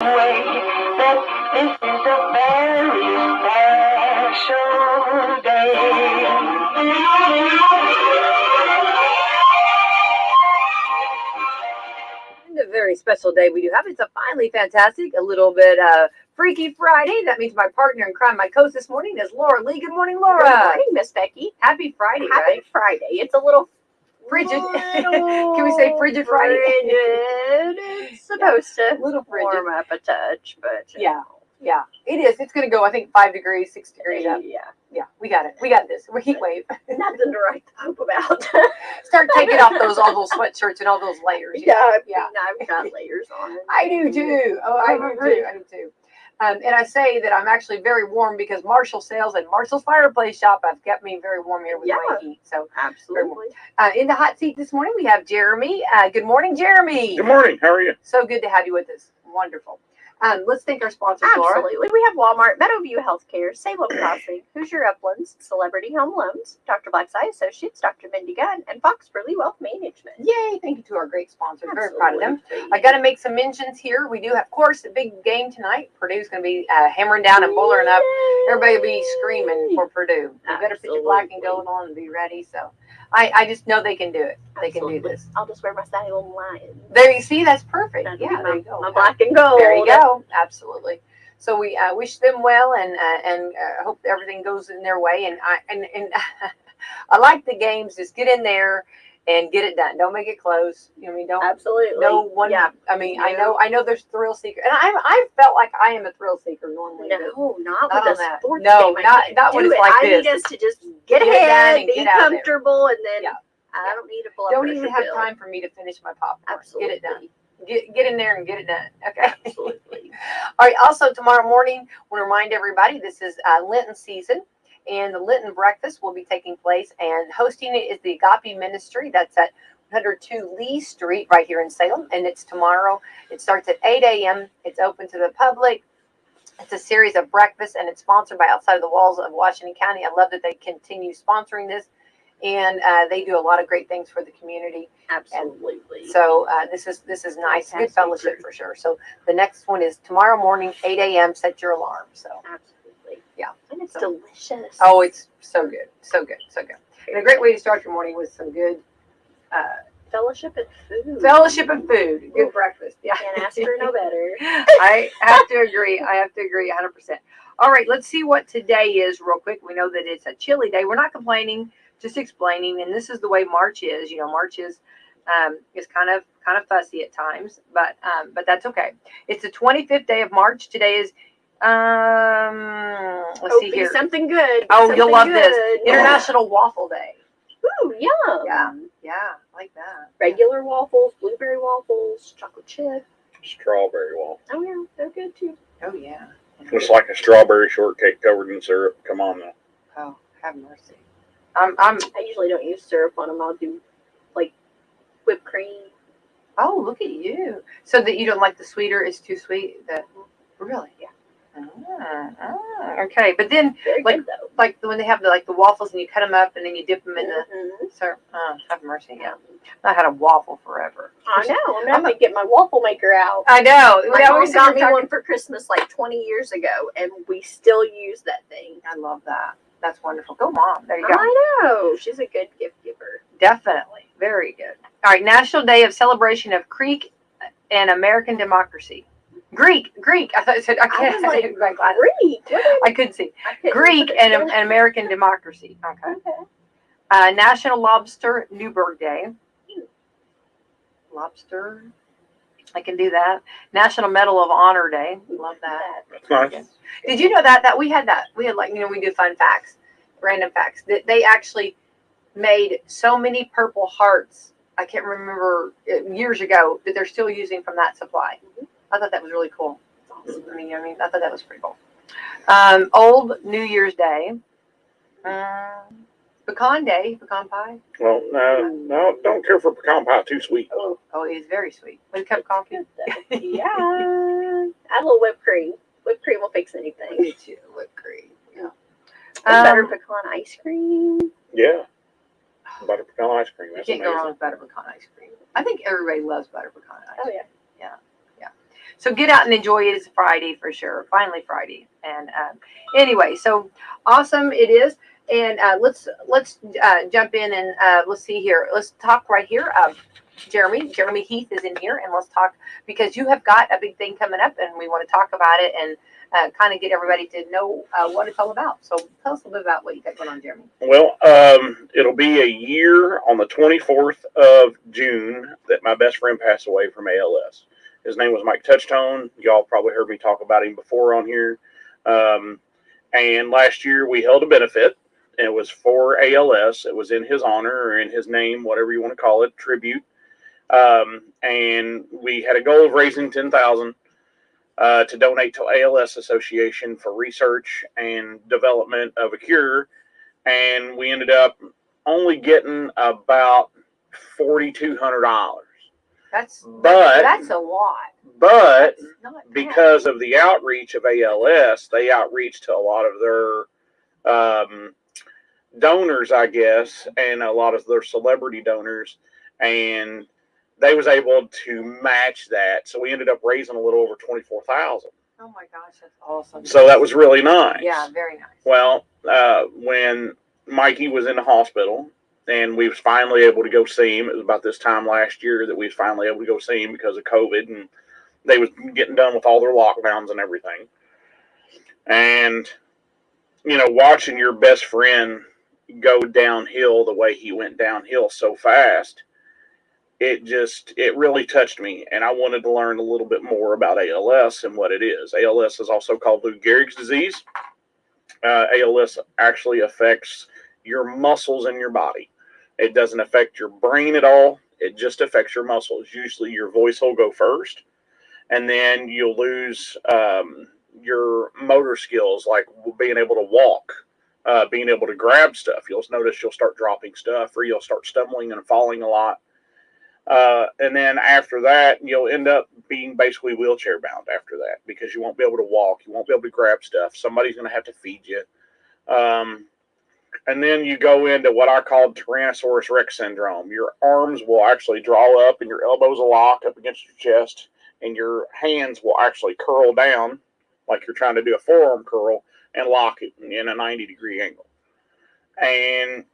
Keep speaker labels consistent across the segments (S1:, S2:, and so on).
S1: Way that this is a very special day.
S2: A very special day we do have. It's a finally fantastic, a little bit Freaky Friday. That means my partner in crime, my co-host this morning is Laura Lee. Good morning, Laura.
S3: Good morning, Miss Becky.
S2: Happy Friday,
S3: Happy
S2: right?
S3: Friday. It's a little
S2: Frigid. Can we say frigid Friday?
S3: It's supposed to
S2: little frigid.
S3: warm up a touch, but
S2: Yeah, it is. It's going to go, I think, 5 degrees, 6 degrees up. Yeah, we got it. We got this. We're heat wave.
S3: Nothing to write the Pope about.
S2: Start taking off all those sweatshirts and all those layers.
S3: Yeah. I've got layers on.
S2: I do too. Oh, I do too. And I say that I'm actually very warm because Marshall Sales and Marshall's Fireplace Shop have kept me very warm here with my heat. So
S3: absolutely.
S2: In the hot seat this morning, we have Jeromy. Good morning, Jeromy.
S4: Good morning. How are you?
S2: So good to have you with us. Wonderful. Let's thank our sponsors, Laura.
S3: Absolutely. We have Walmart, Meadowview Healthcare, Salem Crossing, Hoosier Uplands, Celebrity Home Loans, Dr. Black's Eye Associates, Dr. Mindy Gunn, and Fox Burley Wealth Management.
S2: Yay. Thank you to our great sponsors. Very proud of them. I got to make some mentions here. We do have, of course, a big game tonight. Purdue's going to be hammering down and bullering up. Everybody will be screaming for Purdue. You better put your black and gold on and be ready. So I just know they can do it. They can do this.
S3: I'll just wear my Salem Lion.
S2: There you see, that's perfect.
S3: There
S2: you go.
S3: My black and gold.
S2: There you go. Absolutely. So we wish them well and hope everything goes in their way. And I like the games. Just get in there and get it done. Don't make it close. You know what I mean? Don't.
S3: Absolutely.
S2: No one.
S3: Yeah.
S2: I mean, I know there's thrill seeker, and I felt like I am a thrill seeker normally.
S3: No, not
S2: on
S3: with a
S2: that.
S3: sports
S2: No,
S3: game.
S2: not when it's like
S3: I
S2: this.
S3: need us to just get
S2: it
S3: ahead,
S2: done and
S3: be
S2: get out
S3: comfortable, and then
S2: Yeah.
S3: I don't need a blood pressure
S2: Don't even have
S3: pill.
S2: time for me to finish my popcorn.
S3: Absolutely.
S2: Get it done. Get in there and get it done. Okay.
S3: Absolutely.
S2: All right. Also, tomorrow morning, I want to remind everybody this is Linton season, and the Linton Breakfast will be taking place, and hosting it is the Agape Ministry. That's at 102 Lee Street right here in Salem, and it's tomorrow. It starts at 8 a.m. It's open to the public. It's a series of breakfasts, and it's sponsored by Outside of the Walls of Washington County. I love that they continue sponsoring this, and they do a lot of great things for the community.
S3: Absolutely.
S2: And so this is nice. Good fellowship for sure. So the next one is tomorrow morning, 8 a.m. Set your alarm. So
S3: absolutely.
S2: Yeah.
S3: And it's delicious.
S2: Oh, it's so good. So good. So good. And a great way to start your morning with some good
S3: fellowship and food.
S2: Fellowship and food. Good breakfast. Yeah.
S3: Can't ask for no better.
S2: I have to agree. 100%. All right, let's see what today is real quick. We know that it's a chilly day. We're not complaining, just explaining. And this is the way March is. You know, March is kind of fussy at times, but that's okay. It's the 25th day of March. Today is let's see here.
S3: Something good.
S2: Oh, you'll love this. International Waffle Day.
S3: Ooh, yum.
S2: Yeah, I like that.
S3: Regular waffles, blueberry waffles, chocolate chip.
S4: Strawberry waffle.
S3: Oh, yeah, they're good too.
S2: Oh, yeah.
S4: Just like a strawberry shortcake covered in syrup. Come on now.
S2: Oh, have mercy.
S3: I usually don't use syrup on them. I'll do like whipped cream.
S2: Oh, look at you. So that you don't like the sweeter, it's too sweet? Really? Yeah. Okay, but then
S3: Very good, though.
S2: like when they have the waffles and you cut them up and then you dip them in the syrup. Have mercy. Yeah, I had a waffle forever.
S3: I know. I'm gonna have to get my waffle maker out.
S2: I know.
S3: My mom got me one for Christmas like 20 years ago, and we still use that thing.
S2: I love that. That's wonderful. Go, Mom. There you go.
S3: I know. She's a good gift giver.
S2: Definitely. Very good. All right. National Day of Celebration of Greek and American Democracy. Greek. I thought it said, I can't.
S3: I was like, Greek.
S2: I couldn't see. Greek and American Democracy. Okay. National Lobster Newburgh Day. Lobster. I can do that. National Medal of Honor Day. Love that.
S4: That's nice.
S2: Did you know that we had that? We had we do fun facts, random facts. That they actually made so many Purple Hearts. I can't remember years ago that they're still using from that supply. I thought that was really cool. Awesome. I mean, I thought that was pretty cool. Old New Year's Day. Pecan Day. Pecan pie.
S4: Well, no, don't care for pecan pie. Too sweet.
S2: Oh, it is very sweet. With a cup of coffee.
S3: Yeah. Add a little whipped cream. Whipped cream will fix anything.
S2: Me too. Whipped cream. Yeah.
S3: Butter pecan ice cream.
S4: Yeah. Butter pecan ice cream. That's
S2: You can't
S4: amazing.
S2: go wrong with butter pecan ice cream. I think everybody loves butter pecan ice cream.
S3: Oh, yeah.
S2: So get out and enjoy it. It's Friday for sure. Finally Friday. And anyway, so awesome it is. And let's jump in and let's see here. Let's talk right here. Jeromy Heath is in here, and let's talk because you have got a big thing coming up, and we want to talk about it and kind of get everybody to know what it's all about. So tell us a little bit about what you got going on, Jeromy.
S4: Well, it'll be a year on the 24th of June that my best friend passed away from ALS. His name was Mike Touchtone. Y'all probably heard me talk about him before on here. And last year we held a benefit. And it was for ALS. It was in his honor or in his name, whatever you want to call it, tribute. And we had a goal of raising $10,000 to donate to ALS Association for research and development of a cure. And we ended up only getting about $4,200.
S2: That's a lot.
S4: But
S2: That's not
S4: because of the outreach of ALS, they outreach to a lot of their donors, I guess, and a lot of their celebrity donors, and they was able to match that. So we ended up raising a little over $24,000.
S2: Oh my gosh, that's awesome.
S4: So that was really nice.
S2: Yeah, very nice.
S4: Well, when Mikey was in the hospital and we was finally able to go see him, it was about this time last year that we was finally able to go see him because of COVID, and they was getting done with all their lockdowns and everything. And, watching your best friend go downhill the way he went downhill so fast, it really touched me, and I wanted to learn a little bit more about ALS and what it is. ALS is also called Lou Gehrig's disease. ALS actually affects your muscles in your body. It doesn't affect your brain at all. It just affects your muscles. Usually your voice will go first, and then you'll lose your motor skills, like being able to walk. Being able to grab stuff. You'll notice you'll start dropping stuff, or you'll start stumbling and falling a lot. And then after that, you'll end up being basically wheelchair bound after that, because you won't be able to walk. You won't be able to grab stuff. Somebody's going to have to feed you. And then you go into what I call Tyrannosaurus Rex syndrome. Your arms will actually draw up and your elbows will lock up against your chest, and your hands will actually curl down like you're trying to do a forearm curl and lock it in a 90-degree angle. And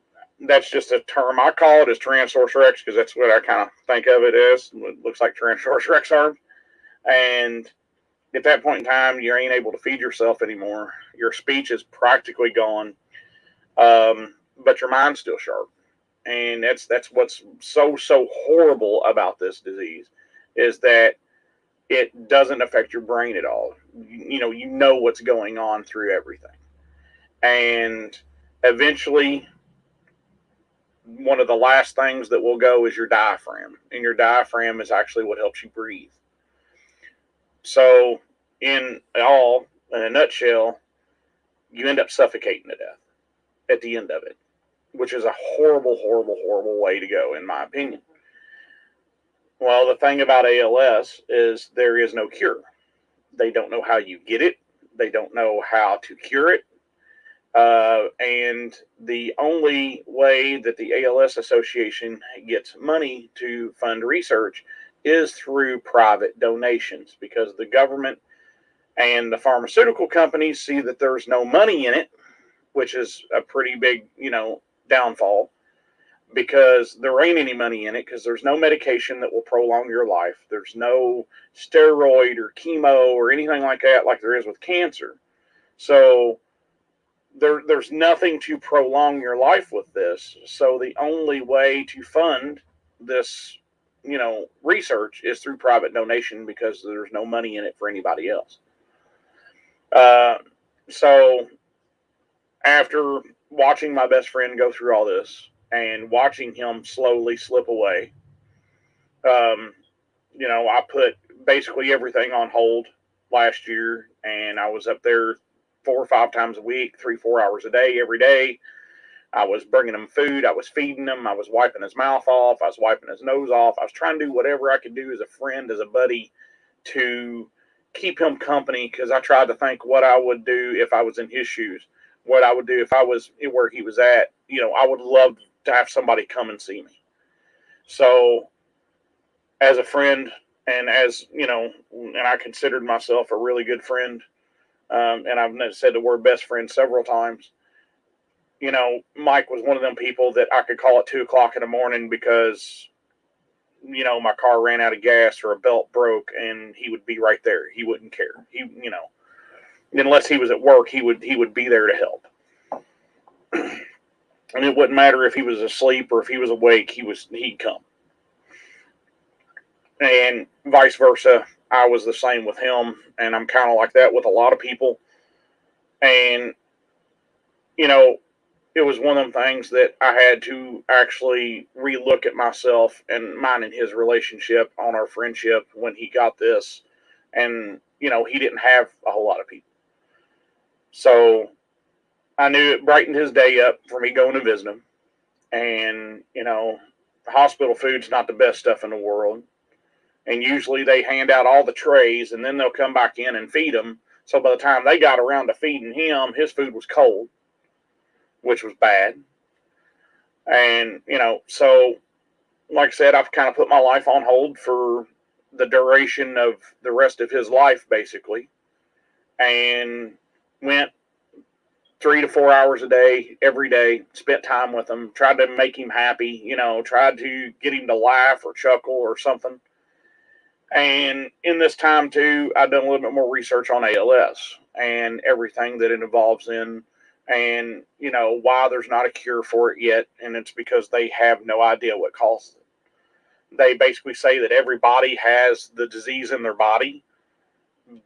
S4: that's just a term. I call it as Tyrannosaurus Rex because that's what I kind of think of it as. It looks like Tyrannosaurus Rex arms. And at that point in time, you ain't able to feed yourself anymore. Your speech is practically gone, but your mind's still sharp. And that's what's so horrible about this disease, is that it doesn't affect your brain at all. You know what's going on through everything. And eventually, one of the last things that will go is your diaphragm. And your diaphragm is actually what helps you breathe. So, in a nutshell, you end up suffocating to death at the end of it, which is a horrible, horrible, horrible way to go, in my opinion. Well, the thing about ALS is there is no cure. They don't know how you get it. They don't know how to cure it. And the only way that the ALS Association gets money to fund research is through private donations, because the government and the pharmaceutical companies see that there's no money in it, which is a pretty big, downfall, because there ain't any money in it, because there's no medication that will prolong your life. There's no steroid or chemo or anything like that, like there is with cancer. So there's nothing to prolong your life with this. So the only way to fund this, research is through private donation, because there's no money in it for anybody else. So after watching my best friend go through all this and watching him slowly slip away, I put basically everything on hold last year, and I was up there 4 or 5 times a week, 3-4 hours a day, every day. I was bringing him food. I was feeding him. I was wiping his mouth off. I was wiping his nose off. I was trying to do whatever I could do as a friend, as a buddy, to keep him company, because I tried to think what I would do if I was in his shoes, what I would do if I was where he was at. I would love to have somebody come and see me. So as a friend, And as you know, and I considered myself a really good friend, and I've said the word best friend several times. You know, Mike was one of them people that I could call at 2 o'clock in the morning because, you know, my car ran out of gas or a belt broke, and he would be right there. He wouldn't care. He, you know, unless he was at work, he would be there to help. And it wouldn't matter if he was asleep or if he was awake. He'd come. And vice versa, I was the same with him, and I'm kind of like that with a lot of people. And you know, it was one of them things that I had to actually relook at myself and mine and his relationship on our friendship when he got this. And, you know, he didn't have a whole lot of people. So I knew it brightened his day up for me going to visit him. And, you know, hospital food's not the best stuff in the world. And usually they hand out all the trays and then they'll come back in and feed him. So by the time they got around to feeding him, his food was cold, which was bad. And, you know, so like I said, I've kind of put my life on hold for the duration of the rest of his life, basically. And went 3 to 4 hours a day, every day, spent time with him, tried to make him happy, you know, tried to get him to laugh or chuckle or something. And in this time, too, I've done a little bit more research on ALS and everything that it involves in, and, you know, why there's not a cure for it yet. And it's because they have no idea what causes it. They basically say that everybody has the disease in their body,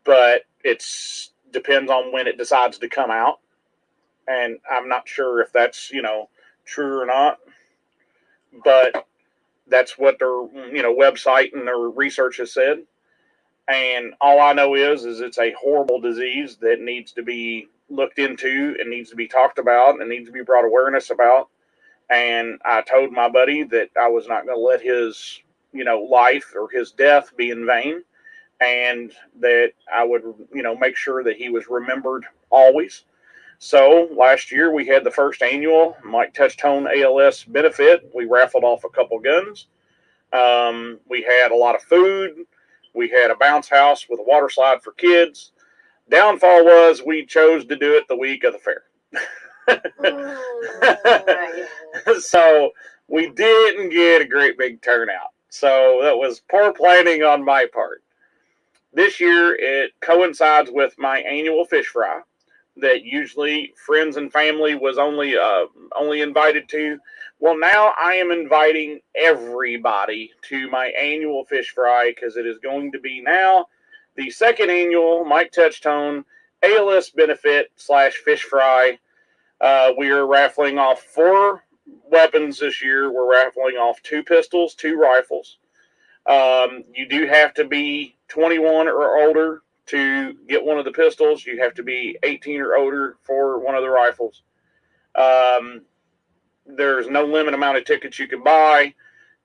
S4: but it's depends on when it decides to come out. And I'm not sure if that's, you know, true or not, but that's what their, you know, website and their research has said. And all I know is it's a horrible disease that needs to be looked into and needs to be talked about and needs to be brought awareness about. And I told my buddy that I was not going to let his, you know, life or his death be in vain, and that I would, you know, make sure that he was remembered always. So last year we had the first annual Mike Touchtone ALS benefit. We raffled off a couple guns. We had a lot of food. We had a bounce house with a water slide for kids. Downfall was we chose to do it the week of the fair. So we didn't get a great big turnout. So that was poor planning on my part. This year it coincides with my annual fish fry that usually friends and family was only invited to. Well, now I am inviting everybody to my annual fish fry because it is going to be now the second annual Mike Touchtone ALS benefit / fish fry. We are raffling off 4 weapons this year. We're raffling off 2 pistols, 2 rifles. You do have to be 21 or older to get one of the pistols. You have to be 18 or older for one of the rifles. There's no limit amount of tickets you can buy.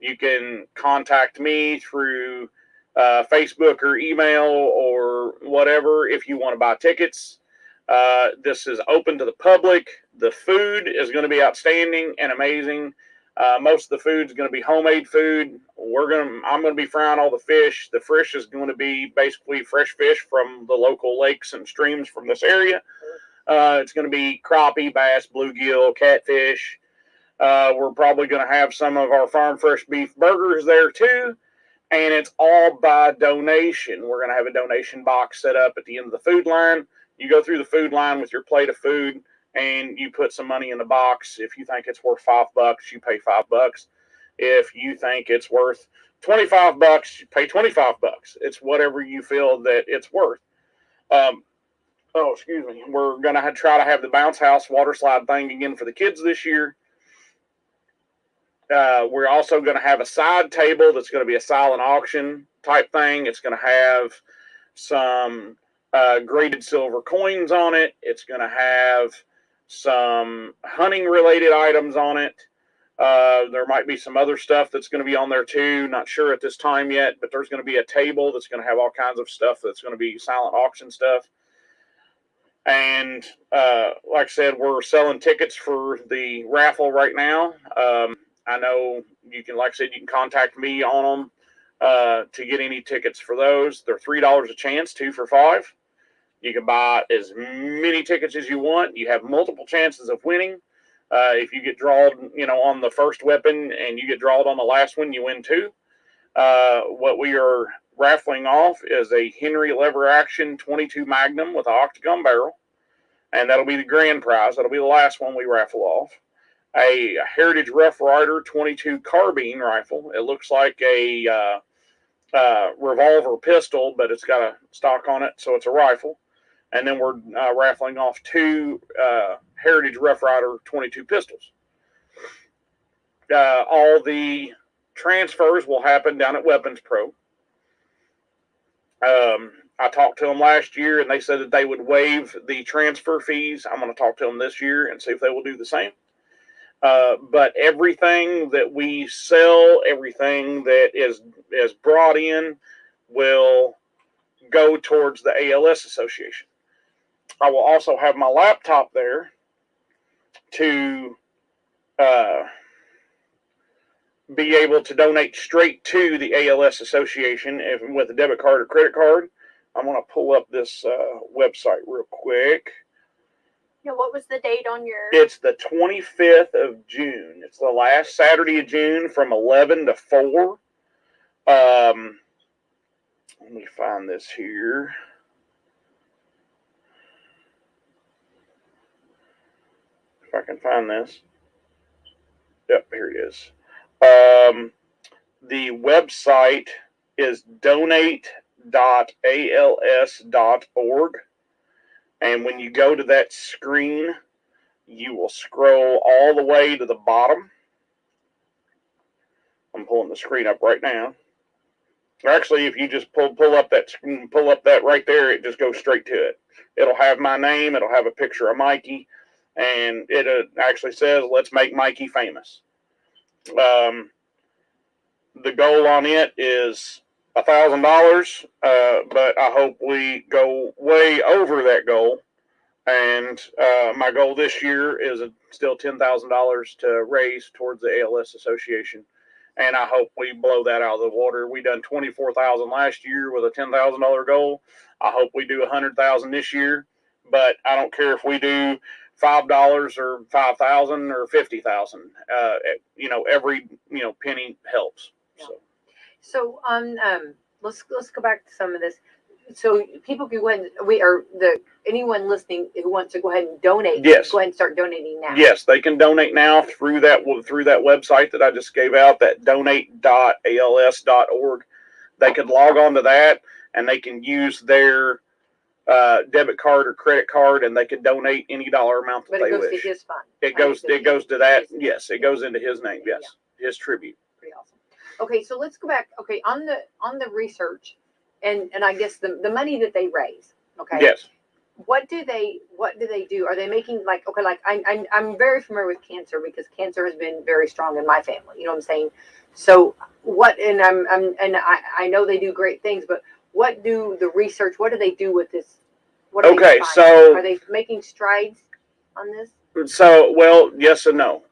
S4: You can contact me through Facebook or email or whatever if you want to buy tickets. This is open to the public. The food is going to be outstanding and amazing. Most of the food is going to be homemade food. I'm going to be frying all the fish. The fish is going to be basically fresh fish from the local lakes and streams from this area. It's going to be crappie, bass, bluegill, catfish. We're probably going to have some of our farm fresh beef burgers there too. And it's all by donation. We're going to have a donation box set up at the end of the food line. You go through the food line with your plate of food and you put some money in the box. If you think it's worth $5, you pay $5. If you think it's worth $25, you pay $25. It's whatever you feel that it's worth. Excuse me. We're going to try to have the bounce house water slide thing again for the kids this year. We're also going to have a side table that's going to be a silent auction type thing. It's going to have some graded silver coins on it. It's going to have some hunting related items on it. There might be some other stuff that's going to be on there too. Not sure at this time yet, but there's going to be a table that's going to have all kinds of stuff that's going to be silent auction stuff. And like I said, we're selling tickets for the raffle right now. I know you can, like I said, you can contact me on them. to get any tickets for those. They're $3 a chance, 2 for $5. You can buy as many tickets as you want. You have multiple chances of winning. If you get drawn, on the first weapon and you get drawn on the last one, you win 2. What we are raffling off is a Henry lever action 22 Magnum with an octagon barrel, and that'll be the grand prize. That'll be the last one we raffle off. A Heritage Rough Rider 22 carbine rifle. It looks like a revolver pistol, but it's got a stock on it, so it's a rifle. And then we're raffling off 2 Heritage Rough Rider 22 pistols. All the transfers will happen down at Weapons Pro. I talked to them last year, and they said that they would waive the transfer fees. I'm going to talk to them this year and see if they will do the same. But everything that we sell, everything that is brought in, will go towards the ALS Association. I will also have my laptop there to be able to donate straight to the ALS Association with a debit card or credit card. I'm going to pull up this website real quick.
S3: Yeah, what was the date on your...
S4: It's the 25th of June. It's the last Saturday of June from 11 to 4. Let me find this here. If I can find this. Yep, here it is. The website is donate.als.org. And when you go to that screen, you will scroll all the way to the bottom. I'm pulling the screen up right now. Actually, if you just pull up that right there, it just goes straight to it. It'll have my name. It'll have a picture of Mikey. And it actually says, "Let's make Mikey famous." The goal on it is $1,000, but I hope we go way over that goal. And my goal this year is still $10,000 to raise towards the ALS Association. And I hope we blow that out of the water. We done $24,000 last year with a $10,000 goal. I hope we do $100,000 this year. But I don't care if we do $5 or $5,000 or $50,000. Every penny helps.
S2: Yeah. So let's go back to some of this. So people can go ahead and anyone listening who wants to go ahead and donate.
S4: Yes.
S2: Go ahead and start donating now.
S4: Yes, they can donate now through that website that I just gave out, that donate.als.org. They could log on to that, and they can use their debit card or credit card, and they can donate any dollar amount that they wish. But it goes to his fund. It goes to that. Yes, it goes into his name. Yes, yeah. His tribute.
S2: Pretty awesome. Okay, so let's go back. Okay, on the research, and I guess the money that they raise. Okay.
S4: Yes.
S2: What do they do? Are they making I'm very familiar with cancer because cancer has been very strong in my family. You know what I'm saying? So what? And I know they do great things, but what do the research? What do they do with this? What are they
S4: so
S2: are they making strides on this?
S4: So well, yes and no.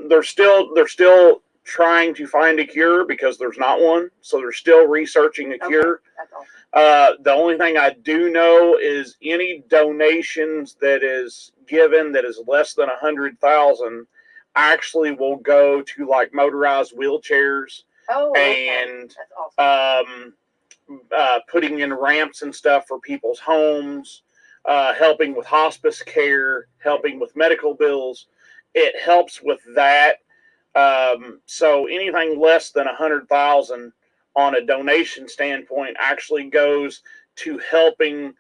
S4: They're still trying to find a cure because there's not one. So they're still researching a cure.
S2: That's awesome.
S4: The only thing I do know is any donations that is given that is less than 100,000 actually will go to like motorized wheelchairs and
S2: that's awesome.
S4: Putting in ramps and stuff for people's homes, helping with hospice care, helping with medical bills. It helps with that. So anything less than 100,000 on a donation standpoint actually goes to helping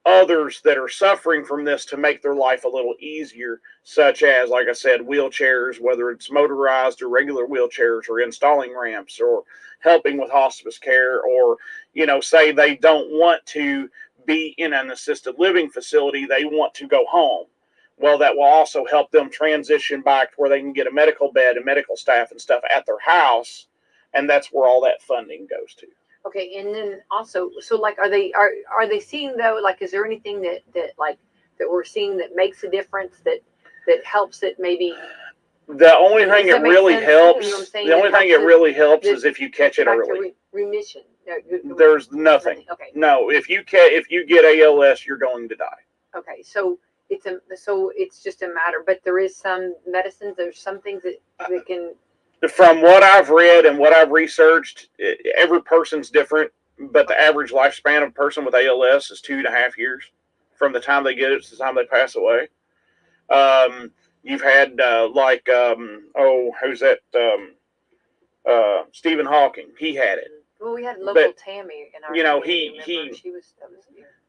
S4: others that are suffering from this to make their life a little easier, such as, like I said, wheelchairs, whether it's motorized or regular wheelchairs, or installing ramps, or helping with hospice care, or, say they don't want to be in an assisted living facility, they want to go home. Well, that will also help them transition back to where they can get a medical bed and medical staff and stuff at their house. And that's where all that funding goes to.
S2: Okay, and then also, so like, are they seeing though? Like, is there anything that we're seeing that makes a difference that helps it maybe
S4: The only thing
S2: Does
S4: it
S2: that make
S4: really
S2: sense?
S4: helps,
S2: You know what I'm saying?
S4: the only
S2: It
S4: thing
S2: helps
S4: it really helps
S2: the-
S4: is if you catch it
S2: back to
S4: early.
S2: remission.
S4: There's nothing.
S2: Okay.
S4: No, if you get ALS, you're going to die.
S2: Okay. So it's just a matter, but there is some medicines. There's some things that can.
S4: From what I've read and what I've researched, every person's different, but the average lifespan of a person with ALS is 2.5 years from the time they get it to the time they pass away. You've had who's that? Stephen Hawking. He had it.
S2: Well, we had local Tammy in our.
S4: You know,
S2: community, she was.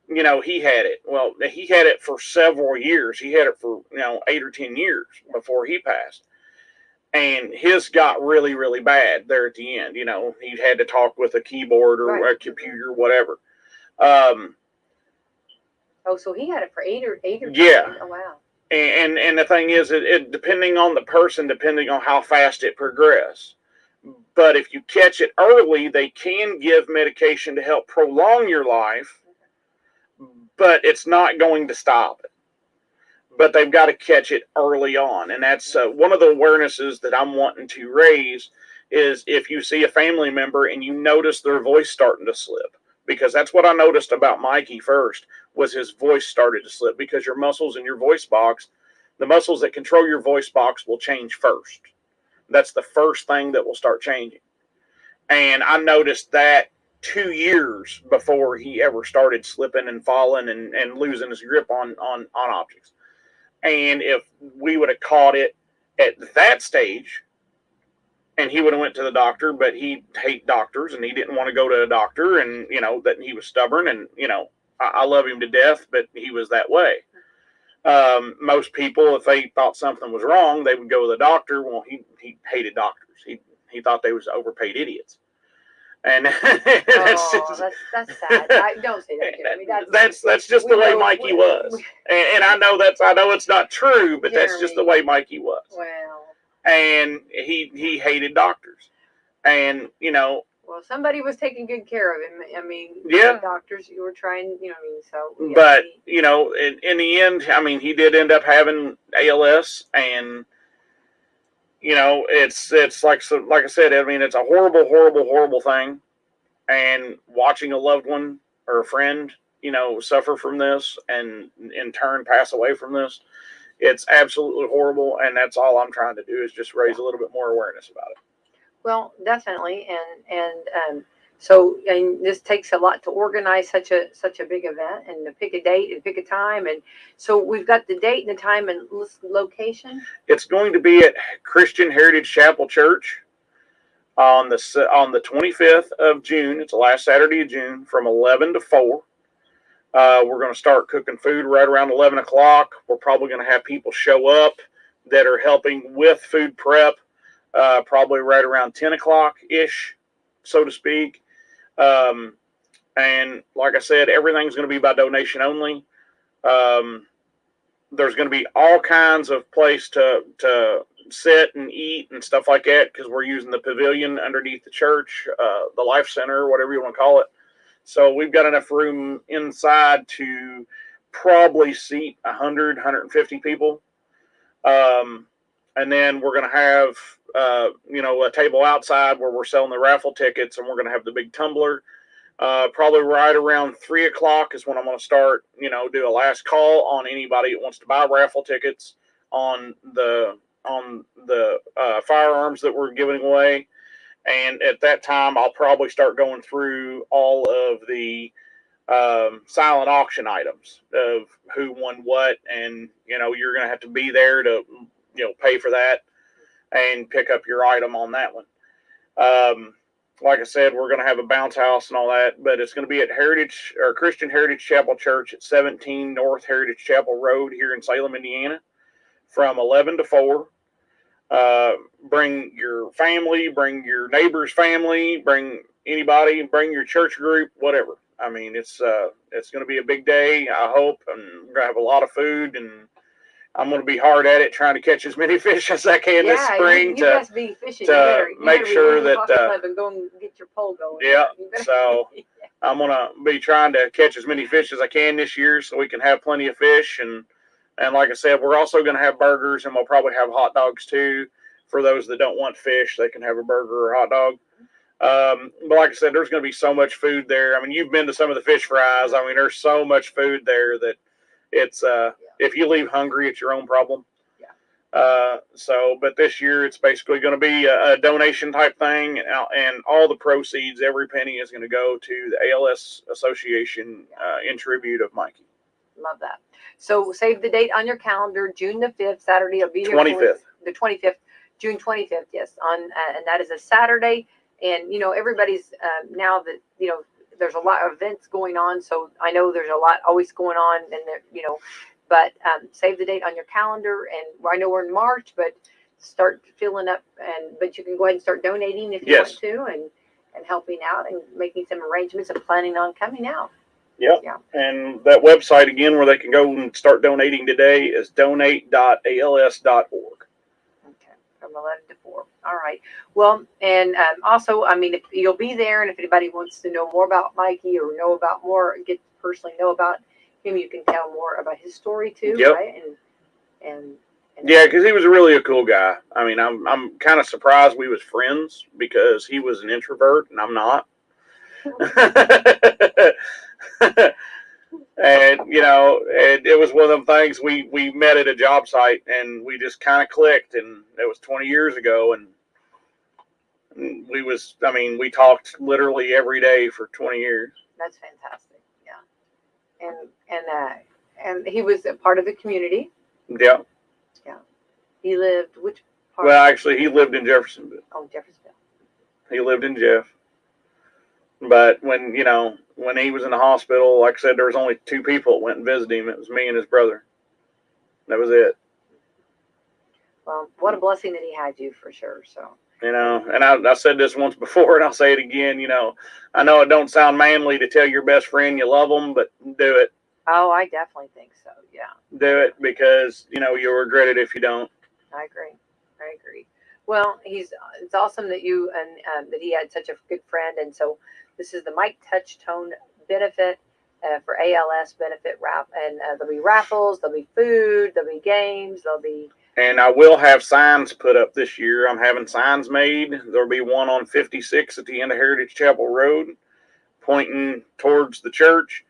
S4: You know, he had it. Well, he had it for several years. He had it for 8 or 10 years before he passed. And his got really, really bad there at the end. You know, he had to talk with a keyboard or a computer, whatever.
S2: So he had it for 8 or 10.
S4: Yeah.
S2: Oh wow.
S4: And the thing is, it depending on the person, depending on how fast it progresses. But if you catch it early, they can give medication to help prolong your life, but it's not going to stop it. But they've got to catch it early on. And that's one of the awarenesses that I'm wanting to raise is if you see a family member and you notice their voice starting to slip, because that's what I noticed about Mikey first, was his voice started to slip because your muscles in your voice box, the muscles that control your voice box will change first. That's the first thing that will start changing. And I noticed that 2 years before he ever started slipping and falling and losing his grip on objects. And if we would have caught it at that stage, and he would have went to the doctor, but he hate doctors and he didn't want to go to a doctor, and that he was stubborn, and I love him to death, but he was that way. Most people, if they thought something was wrong, they would go to the doctor. Well, he hated doctors. He thought they was overpaid idiots. And that's
S2: sad. Don't say that, Jeremy.
S4: That's just the way Mikey was. And I know it's not true, but Jeremy, that's just the way Mikey was.
S2: Well.
S4: And he hated doctors. And
S2: well, somebody was taking good care of him. I mean, doctors, you were trying, so. Yeah,
S4: but in the end, I mean, he did end up having ALS, and it's like I said, I mean, it's a horrible, horrible, horrible thing. And watching a loved one or a friend, suffer from this and in turn pass away from this, it's absolutely horrible. And that's all I'm trying to do is just raise a little bit more awareness about it.
S2: Well, definitely. So this takes a lot to organize such a big event and to pick a date and pick a time. And so we've got the date and the time and location.
S4: It's going to be at Christian Heritage Chapel Church on the 25th of June. It's the last Saturday of June from 11 to 4. We're going to start cooking food right around 11 o'clock. We're probably going to have people show up that are helping with food prep, probably right around 10 o'clock-ish, so to speak. And like I said, everything's going to be by donation only. There's going to be all kinds of place to sit and eat and stuff like that, because we're using the pavilion underneath the church, the Life Center, whatever you want to call it. So we've got enough room inside to probably seat 100, 150 people. And then we're going to have, a table outside where we're selling the raffle tickets, and we're going to have the big tumbler. Probably right around 3 o'clock is when I'm going to start, do a last call on anybody that wants to buy raffle tickets on the firearms that we're giving away. And at that time, I'll probably start going through all of the silent auction items of who won what, and you're going to have to be there to pay for that and pick up your item on that one. Like I said, we're going to have a bounce house and all that, but it's going to be at Christian Heritage Chapel Church at 17 North Heritage Chapel Road here in Salem, Indiana, from 11 to 4. Bring your family, bring your neighbor's family, bring anybody, bring your church group, whatever. I mean, it's going to be a big day, I hope, and we're going to have a lot of food, and I'm going to be hard at it trying to catch as many fish as I can this spring
S2: to be fishing.
S4: make sure that
S2: and go and get your pole going.
S4: Yeah, so I'm going to be trying to catch as many fish as I can this year so we can have plenty of fish and And like I said, we're also going to have burgers, and we'll probably have hot dogs too. For those that don't want fish, they can have a burger or a hot dog. But like I said, there's going to be so much food there. I mean, you've been to some of the fish fries. I mean, there's so much food there that it's if you leave hungry, it's your own problem. But this year it's basically going to be a donation type thing, and all the proceeds, every penny, is going to go to the ALS Association in tribute of Mikey.
S2: Love that. So save the date on your calendar, June the 5th, Saturday. It'll be
S4: 25th.
S2: The 25th, June 25th, yes. And that is a Saturday. And, everybody's now that, there's a lot of events going on. So I know there's a lot always going on, and but save the date on your calendar. And I know we're in March, but start filling up, but you can go ahead and start donating if you want to, and helping out and making some arrangements and planning on coming out.
S4: Yep. Yeah. And that website again where they can go and start donating today is donate.als.org.
S2: Okay, from 11 to 4. All right. Well, and also, I mean, if you'll be there, and if anybody wants to know more about Mikey or get to personally know about him, you can tell more about his story too, right? And
S4: yeah, because he was really a cool guy. I mean, I'm kind of surprised we was friends because he was an introvert and I'm not. And it was one of them things. We met at a job site and we just kind of clicked, and it was 20 years ago, and we talked literally every day for 20 years.
S2: That's fantastic. Yeah. And he was a part of the community.
S4: Yeah.
S2: Yeah. He lived which part?
S4: Well, actually, he lived in Jeffersonville.
S2: Oh, Jeffersonville.
S4: He lived in Jeff. But when he was in the hospital, like I said, there was only 2 people that went and visited him. It was me and his brother. That was it.
S2: Well, what a blessing that he had you, for sure. So.
S4: And I said this once before, and I'll say it again. I know it don't sound manly to tell your best friend you love them, but do it.
S2: Oh, I definitely think so. Yeah.
S4: Do it, because you'll regret it if you don't.
S2: I agree. Well, it's awesome that you and that he had such a good friend, and so this is the Mike Touchtone benefit for ALS benefit wrap, and there'll be raffles, there'll be food, there'll be games, there'll be.
S4: And I will have signs put up this year. I'm having signs made. There'll be one on 56 at the end of Heritage Chapel Road, pointing towards the church.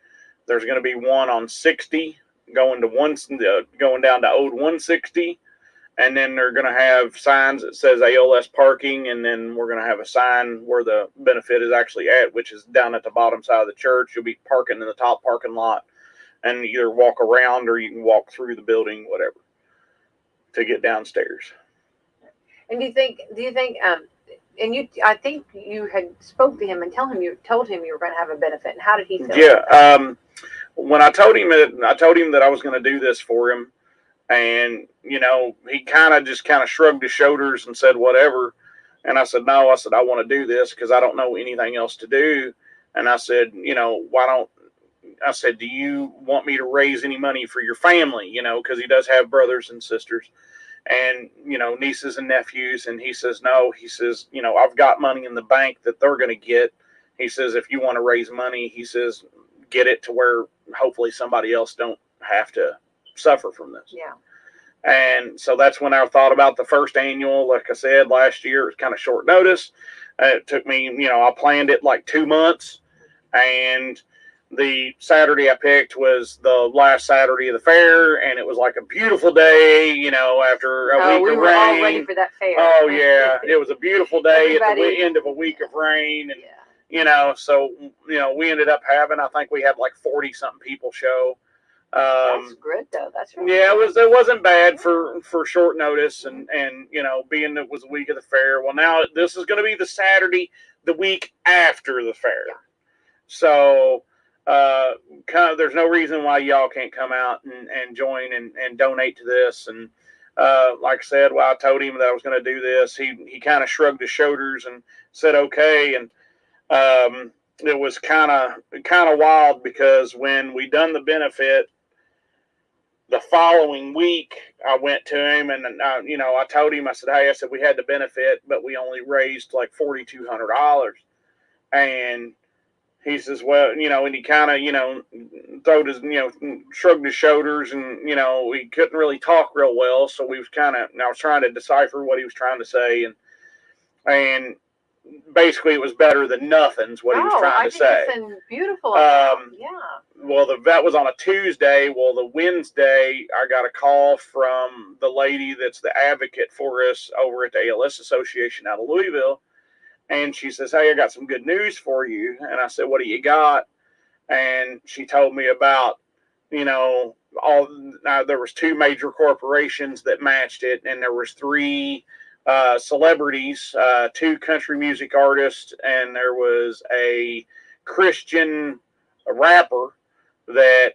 S4: There's going to be one on 60 going down to Old 160. And then they're going to have signs that says ALS parking, and then we're going to have a sign where the benefit is actually at, which is down at the bottom side of the church. You'll be parking in the top parking lot, and either walk around or you can walk through the building, whatever, to get downstairs.
S2: And do you think, I think you had spoke to him and told him you were going to have a benefit, and how did he feel?
S4: Yeah. When I told him that I was going to do this for him, and, he kind of shrugged his shoulders and said, whatever. And I said, no, I want to do this because I don't know anything else to do. And I said, do you want me to raise any money for your family? Because he does have brothers and sisters and, nieces and nephews. And he says, no, he says, I've got money in the bank that they're going to get. He says, if you want to raise money, he says, get it to where hopefully somebody else don't have to suffer from this.
S2: Yeah.
S4: And so that's when I thought about the first annual. Like I said, last year it was kind of short notice. It took me, I planned it like 2 months, and the Saturday I picked was the last Saturday of the fair, and it was like a beautiful day, after a week of rain.
S2: We were all ready for that fair.
S4: Oh yeah, it was a beautiful day at the end of a week of rain, and so we ended up having, I think we had like 40 something people show.
S2: That's good though. That's really
S4: good. It wasn't bad for short notice, and being it was a week of the fair. Well, now this is going to be the Saturday the week after the fair. Yeah. So there's no reason why y'all can't come out and join and donate to this. And like I said, I told him that I was going to do this. He kind of shrugged his shoulders and said okay. And it was kind of wild because when we done the benefit, the following week, I went to him and, I told him, I said, we had the benefit, but we only raised like $4,200. And he says, well, and he kind of, throwed his, shrugged his shoulders, and, he couldn't really talk real well. So we was I was trying to decipher what he was trying to say. And basically it was better than nothing's what he was trying to say.
S2: That's beautiful. Yeah.
S4: Well, that was on a Tuesday. Well, the Wednesday, I got a call from the lady that's the advocate for us over at the ALS Association out of Louisville. And she says, hey, I got some good news for you. And I said, what do you got? And she told me about, there was 2 major corporations that matched it. And there was 3 celebrities, 2 country music artists, and there was a Christian rapper that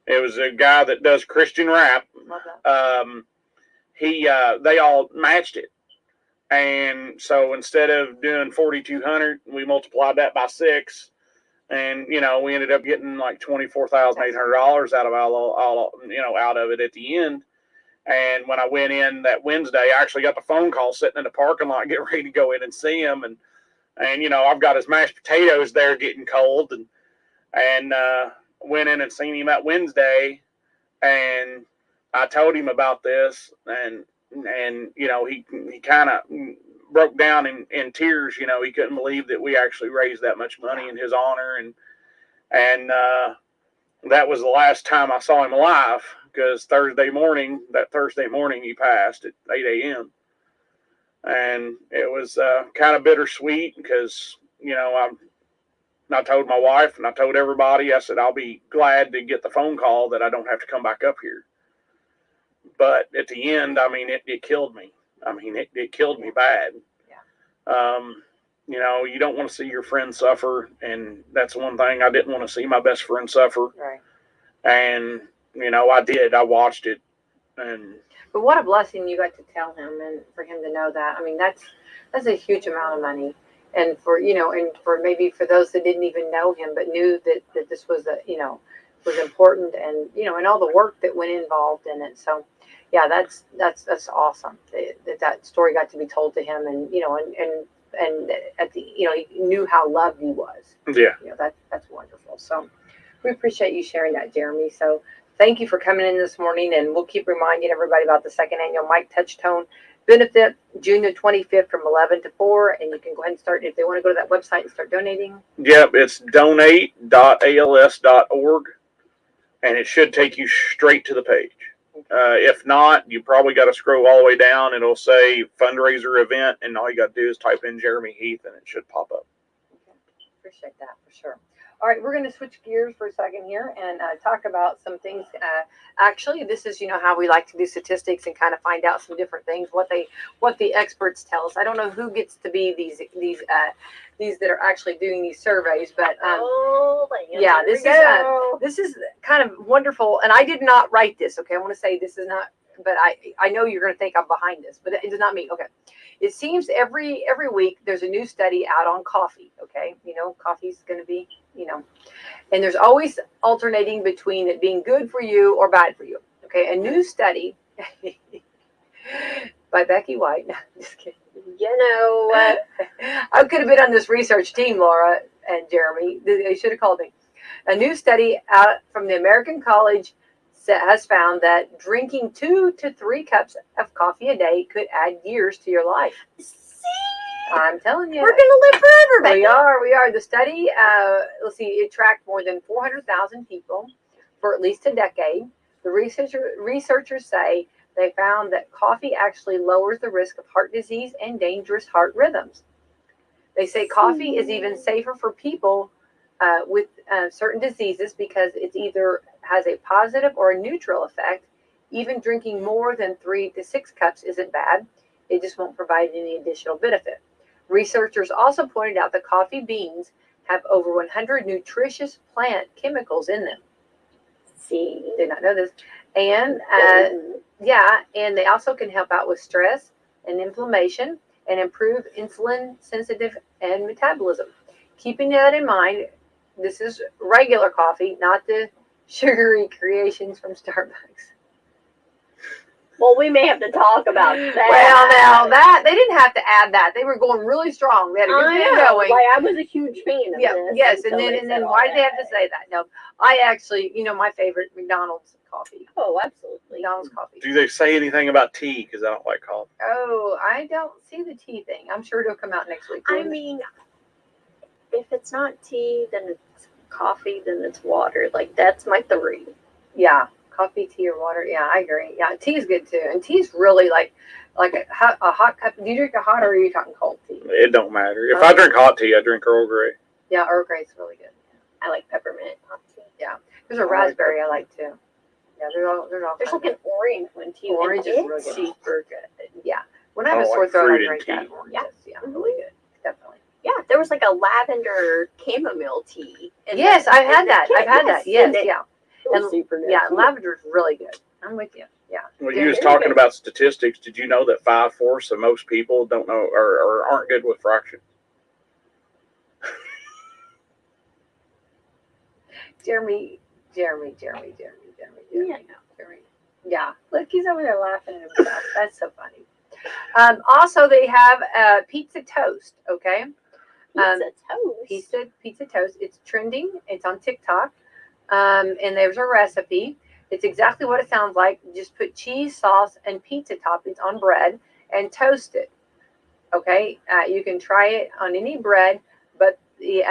S4: it was a guy that does Christian rap. They all matched it. And so instead of doing 4,200, we multiplied that by 6, and we ended up getting like $24,800 out of it at the end. And when I went in that Wednesday, I actually got the phone call sitting in the parking lot, getting ready to go in and see him. And I've got his mashed potatoes there getting cold, and went in and seen him that Wednesday, and I told him about this, and he kind of broke down in tears. He couldn't believe that we actually raised that much money in his honor, and that was the last time I saw him alive, because Thursday morning he passed at 8 a.m. And it was kind of bittersweet, because I told my wife and I told everybody, I said, I'll be glad to get the phone call that I don't have to come back up here. But at the end, it killed me. It killed me bad. Yeah. You don't want to see your friend suffer. And that's one thing. I didn't want to see my best friend suffer.
S2: Right.
S4: And, I did. I watched it.
S2: But what a blessing you got to tell him, and for him to know that. That's a huge amount of money. And for maybe for those that didn't even know him, but knew that this was was important, and and all the work that went involved in it. So yeah, that's awesome that story got to be told to him, and and at the he knew how loved he was.
S4: Yeah.
S2: That's wonderful. So we appreciate you sharing that, Jeromy. So thank you for coming in this morning, and we'll keep reminding everybody about the 2nd annual Mike Touchtone benefit, June the 25th from 11 to 4, and you can go ahead and start, if they want to go to that website and start donating.
S4: Yep, it's donate.als.org, and it should take you straight to the page. If not, you probably got to scroll all the way down. It'll say fundraiser event, and all you got to do is type in Jeromy Heath, and it should pop up.
S2: Okay. Appreciate that for sure. All right, we're going to switch gears for a second here and talk about some things. Actually, this is how we like to do statistics and kind of find out some different things, what the experts tell us. I don't know who gets to be these that are actually doing these surveys, but yeah, this is kind of wonderful. And I did not write this. Okay, I want to say this is not, but I know you're going to think I'm behind this, but it is not me. Okay. It seems every week there's a new study out on coffee. Okay, coffee's going to be, and there's always alternating between it being good for you or bad for you. Okay, a new study by Becky White. No, just kidding. I could have been on this research team, Laura and Jeromy. They should have called me. A new study out from the American College has found that drinking 2 to 3 cups of coffee a day could add years to your life.
S3: See?
S2: I'm telling you.
S3: We're going to live forever, Becky.
S2: We are. The study, it tracked more than 400,000 people for at least a decade. The researchers say they found that coffee actually lowers the risk of heart disease and dangerous heart rhythms. They say coffee is even safer for people with certain diseases because it either has a positive or a neutral effect. Even drinking more than 3 to 6 cups isn't bad. It just won't provide any additional benefit. Researchers also pointed out that coffee beans have over 100 nutritious plant chemicals in them. See, did not know this. And and they also can help out with stress and inflammation and improve insulin sensitive and metabolism. Keeping that in mind, this is regular coffee, not the sugary creations from Starbucks.
S3: Well, we may have to talk about that.
S2: Well, now that they didn't have to add that. They were going really strong. They had a good
S3: I
S2: thing
S3: know.
S2: going.
S3: Like, I was a huge fan of
S2: Yeah,
S3: this.
S2: yes, and
S3: until
S2: then
S3: said all
S2: why did they have to
S3: that.
S2: say that? No, I actually, my favorite McDonald's coffee.
S3: Oh, absolutely.
S2: McDonald's coffee.
S4: Do they say anything about tea? Because I don't like coffee.
S2: Oh, I don't see the tea thing. I'm sure it'll come out next week.
S3: I mean, if it's not tea, then it's coffee, then it's water. Like, that's my 3.
S2: Yeah, coffee, tea, or water. Yeah, I agree. Yeah, tea is good too, and tea's really like a hot cup. Do you drink a hot or are you talking cold tea?
S4: It don't matter. If I drink hot tea, I drink Earl Grey.
S2: Yeah, Earl Grey's really good.
S3: I like peppermint hot tea.
S2: There's a raspberry I like too. Yeah, they're all.
S3: There's like an orange one too.
S2: Orange is
S3: and
S2: really
S3: it's
S2: good.
S3: super good.
S2: Yeah, when I have
S4: I
S2: a
S4: like
S2: sore throat, I
S4: fruit and
S2: drink that.
S4: tea.
S2: Orange.
S3: Yeah.
S2: Yeah, really good. Definitely.
S3: Yeah, there was like a lavender chamomile tea. And
S2: Yes,
S3: then-
S2: I've had
S3: and
S2: that.
S3: then-
S2: I've had that.
S3: yes,
S2: Yes,
S3: and
S2: yeah.
S3: it was
S2: And-
S3: super good.
S2: Yeah,
S3: too.
S2: lavender's really good. I'm with you. Yeah.
S4: When
S2: Yeah,
S4: you was
S3: very
S4: talking
S3: good.
S4: about statistics, did you know that 5/4 of most people don't know or aren't good with fractions?
S2: Jeremy.
S3: Yeah, I know.
S2: Yeah, look, he's over there laughing at himself. That's so funny. Also, they have pizza toast. Okay,
S3: Pizza toast.
S2: pizza toast. It's trending. It's on TikTok, and there's a recipe. It's exactly what it sounds like. Just put cheese, sauce, and pizza toppings on bread and toast it. Okay, you can try it on any bread, but the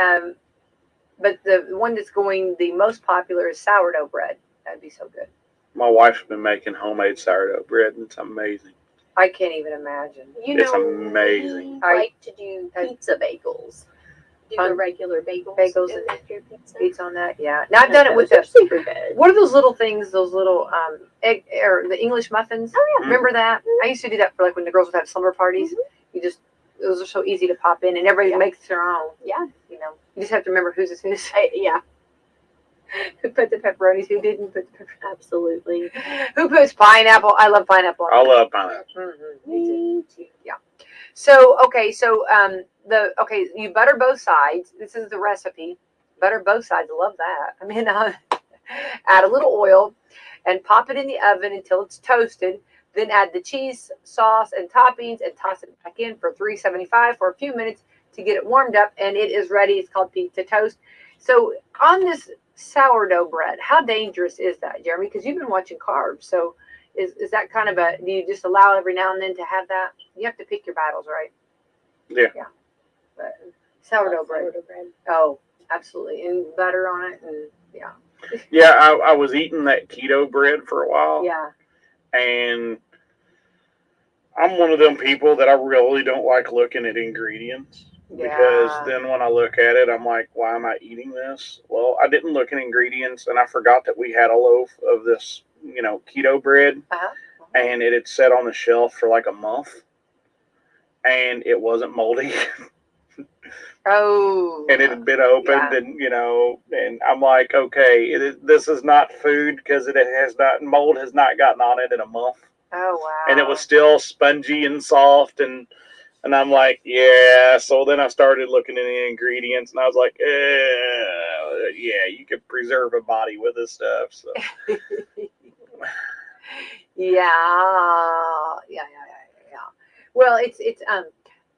S2: one that's going the most popular is sourdough bread. That'd be so good.
S4: My wife's been making homemade sourdough bread, and it's amazing.
S2: I can't even imagine.
S3: You
S4: It's
S3: know,
S4: amazing.
S3: I like to do pizza bagels. Do the
S2: On-
S3: regular bagels.
S2: bagels
S3: in
S2: and-
S3: after pizza.
S2: Pizza on that, yeah. Now I've done it with
S3: Those
S2: the.
S3: are super good.
S2: What are those little things? Those little egg or the English muffins?
S3: Oh yeah.
S2: Remember that? I used to do that for like when the girls would have slumber parties. You just those are so easy to pop in, and everybody
S3: Yeah.
S2: makes their own.
S3: Yeah.
S2: You just have to remember whose is whose.
S3: Yeah.
S2: Who put the pepperonis? Who didn't put the pepperonis?
S3: Absolutely.
S2: Who puts pineapple? I love pineapple.
S4: I love pineapple.
S2: Mm-hmm.
S3: Me too.
S2: Yeah. So you butter both sides. This is the recipe. Butter both sides. I love that. I mean, add a little oil and pop it in the oven until it's toasted. Then add the cheese, sauce, and toppings and toss it back in for 375 for a few minutes to get it warmed up, and it is ready. It's called pizza toast. So on this sourdough bread, how dangerous is that, Jeremy? Because you've been watching carbs. So is that kind of do you just allow every now and then to have that? You have to pick your battles, right?
S4: Yeah.
S2: Yeah. But sourdough bread. Oh, absolutely. And butter on it. And yeah.
S4: Yeah, I was eating that keto bread for a while.
S2: Yeah.
S4: And I'm one of them people that I really don't like looking at ingredients. Because then when I look at it, I'm like, why am I eating this? Well, I didn't look at ingredients, and I forgot that we had a loaf of this, keto bread, and it had sat on the shelf for like a month, and it wasn't moldy.
S2: Oh.
S4: And it had been opened, and and I'm like, okay, this is not food because mold has not gotten on it in a month,
S2: Oh, wow.
S4: and it was still spongy and soft, and I'm like, yeah. So then I started looking at the ingredients, and I was like, yeah, you could preserve a body with this stuff. So
S2: Yeah. Well, it's I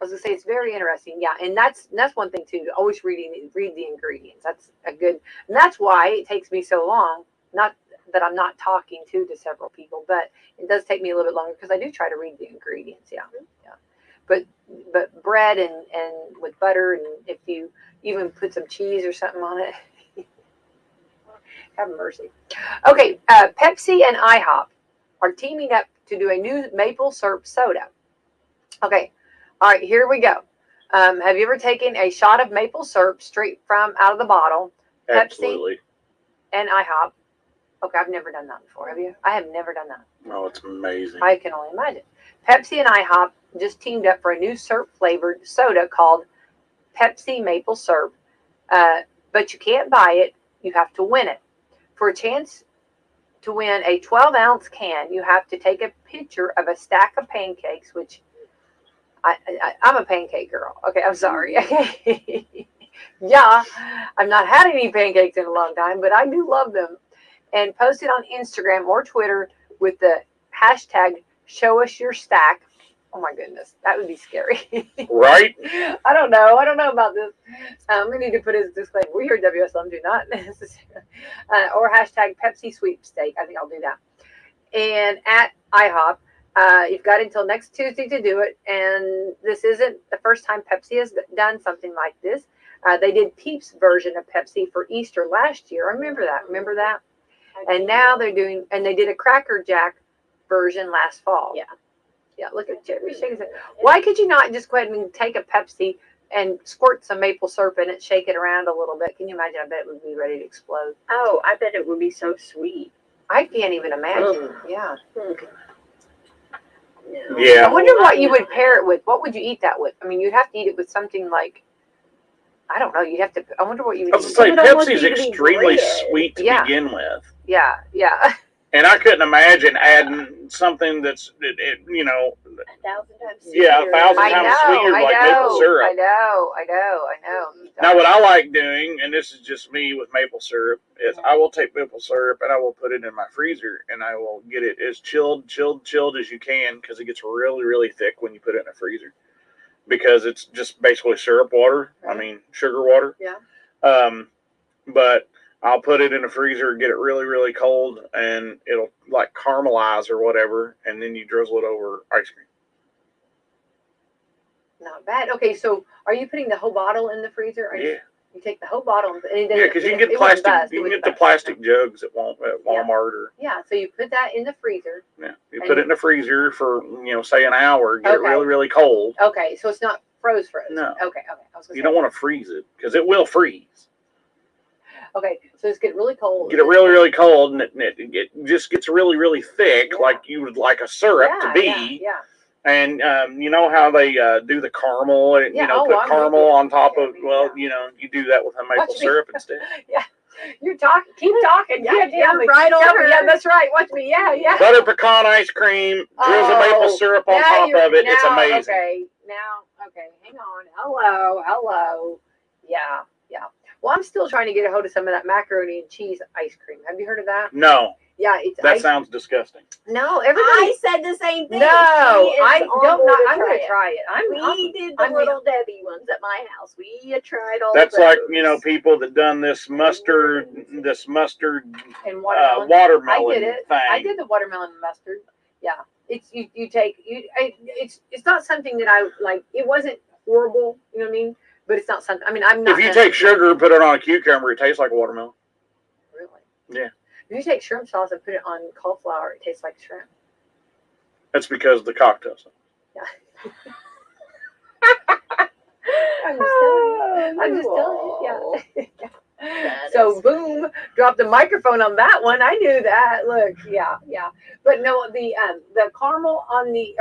S2: was gonna say it's very interesting. Yeah, and that's one thing too. Always read the ingredients. That's a good. And that's why it takes me so long. Not that I'm not talking to several people, but it does take me a little bit longer because I do try to read the ingredients. Yeah. But bread and with butter, and if you even put some cheese or something on it, have mercy. Okay, Pepsi and IHOP are teaming up to do a new maple syrup soda. Okay, all right, here we go. Have you ever taken a shot of maple syrup straight from out of the bottle?
S4: absolutely.
S2: Pepsi and IHOP. Okay, I've never done that before. Have you? I have never done that.
S4: Oh, it's amazing.
S2: I can only imagine. Pepsi and IHOP just teamed up for a new syrup-flavored soda called Pepsi Maple Syrup. But you can't buy it. You have to win it. For a chance to win a 12-ounce can, you have to take a picture of a stack of pancakes, which I'm a pancake girl. Okay, I'm sorry. Yeah, I've not had any pancakes in a long time, but I do love them. And post it on Instagram or Twitter with the hashtag show us your stack. Oh my goodness, that would be scary.
S4: Right?
S2: I don't know about this. We need to put his disclaimer. We here at WSLM do not necessarily. Or hashtag Pepsi sweepstake. I think I'll do that. And at IHOP, you've got until next Tuesday to do it. And this isn't the first time Pepsi has done something like this. They did Peeps version of Pepsi for Easter last year. I remember that. And now they're doing, and they did a Cracker Jack version last fall. Yeah, look at Jeremy shaking his head. Why could you not just go ahead and take a Pepsi and squirt some maple syrup in it, shake it around a little bit? Can you imagine? I bet it would be ready to explode.
S3: Oh, I bet it would be so sweet.
S2: I can't even imagine. Yeah.
S4: Yeah.
S2: I wonder what you would pair it with. What would you eat that with? I mean, you'd have to eat it with something like, I don't know. You'd have to, I wonder what you would
S4: I was
S2: eat.
S4: going to say,
S3: It would almost
S4: Pepsi's
S3: need to be
S4: extremely
S3: bread.
S4: sweet to
S2: Yeah.
S4: begin with.
S2: Yeah.
S4: And I couldn't imagine adding something that's,
S3: 1,000 times sweeter.
S4: Yeah, 1,000
S2: I
S4: times
S2: know.
S4: sweeter, like maple syrup.
S2: I know.
S4: Now, what I like doing, and this is just me with maple syrup, is I will take maple syrup and I will put it in my freezer and I will get it as chilled as you can, because it gets really, really thick when you put it in a freezer, because it's just basically syrup water. I mean, sugar water.
S2: Yeah.
S4: But I'll put it in the freezer, get it really, really cold, and it'll like caramelize or whatever, and then you drizzle it over ice cream.
S2: Not bad. Okay, so are you putting the whole bottle in the freezer? Or
S4: Yeah.
S2: You take the whole bottle and then
S4: Yeah, because you can get
S2: it wouldn't
S4: plastic.
S2: bust.
S4: You
S2: It
S4: can get
S2: wouldn't
S4: the
S2: bust.
S4: plastic jugs at Walmart or
S2: Yeah, so you put that in the freezer.
S4: yeah. You put it in the freezer for say an hour. Get it
S2: Okay.
S4: really, really cold.
S2: Okay, so it's not froze.
S4: No.
S2: Okay. I was gonna
S4: You
S2: say.
S4: don't want to freeze it because it will freeze.
S2: Okay, so it's get really cold.
S4: Get it really, really cold, and it just gets really, really thick,
S2: Yeah.
S4: like you would like a syrup to be.
S2: Yeah.
S4: And you know how they do the caramel, and
S2: Yeah,
S4: put
S2: I'm
S4: caramel
S2: with you.
S4: on top of.
S2: Yeah.
S4: Well, you do that with a maple
S2: Watch me.
S4: syrup instead.
S2: You're talking. Keep talking.
S3: Yeah,
S2: Yeah,
S3: right on her.
S2: Yeah, that's right. Watch me. Yeah.
S4: Butter pecan ice cream, drizzle maple syrup on top of it. It's amazing.
S2: Okay. Hang on. Hello. Yeah. Well, I'm still trying to get a hold of some of that macaroni and cheese ice cream. Have you heard of that?
S4: No,
S2: Yeah, it's
S4: that
S2: ice.
S4: sounds disgusting.
S2: No, everybody.
S3: I said the same thing.
S2: No,
S3: She is
S2: I
S3: on
S2: don't.
S3: board to
S2: I'm going to
S3: it.
S2: try it.
S3: We did the
S2: I'm-
S3: little Debbie ones at my house. We tried all
S4: That's
S3: those.
S4: like people that done this mustard
S2: And watermelon.
S4: watermelon
S2: I did it.
S4: thing.
S2: I did the watermelon and mustard. Yeah, it's it's not something that I like. It wasn't horrible, you know what I mean? But it's not something. I mean, I'm not.
S4: If you take sugar and put it on a cucumber, it tastes like a watermelon.
S2: Really?
S4: Yeah.
S2: If you take shrimp sauce and put it on cauliflower, it tastes like shrimp.
S4: That's because of the cocktail sauce.
S2: I'm just telling you. Yeah.
S3: That
S2: So
S3: is
S2: boom, drop the microphone on that one. I knew that. Look, yeah. But no, the caramel on the